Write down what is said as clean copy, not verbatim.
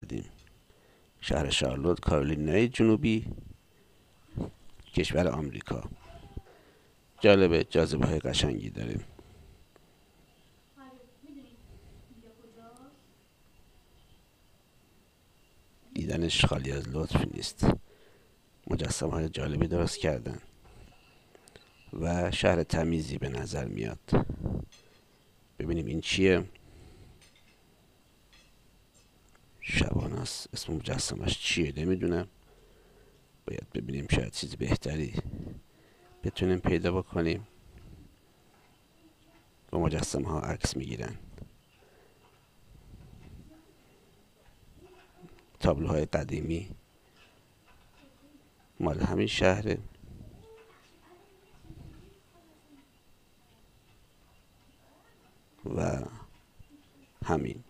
کردیم. شهر شارلوت، کارولینای جنوبی، کشور آمریکا. جالبه، جاذبه های قشنگی داره. دیدنش خالی از لطف نیست. مجسمه های جالبی درست کردن و شهر تمیزی به نظر میاد. ببینیم این چیه. شبانه است. اسم مجسمش چیه نمیدونم. باید ببینیم، شاید چیز بهتری بتونیم پیدا بکنیم. با مجسمه ها عکس میگیرن. تابلوهای قدیمی مال همین شهره و همین.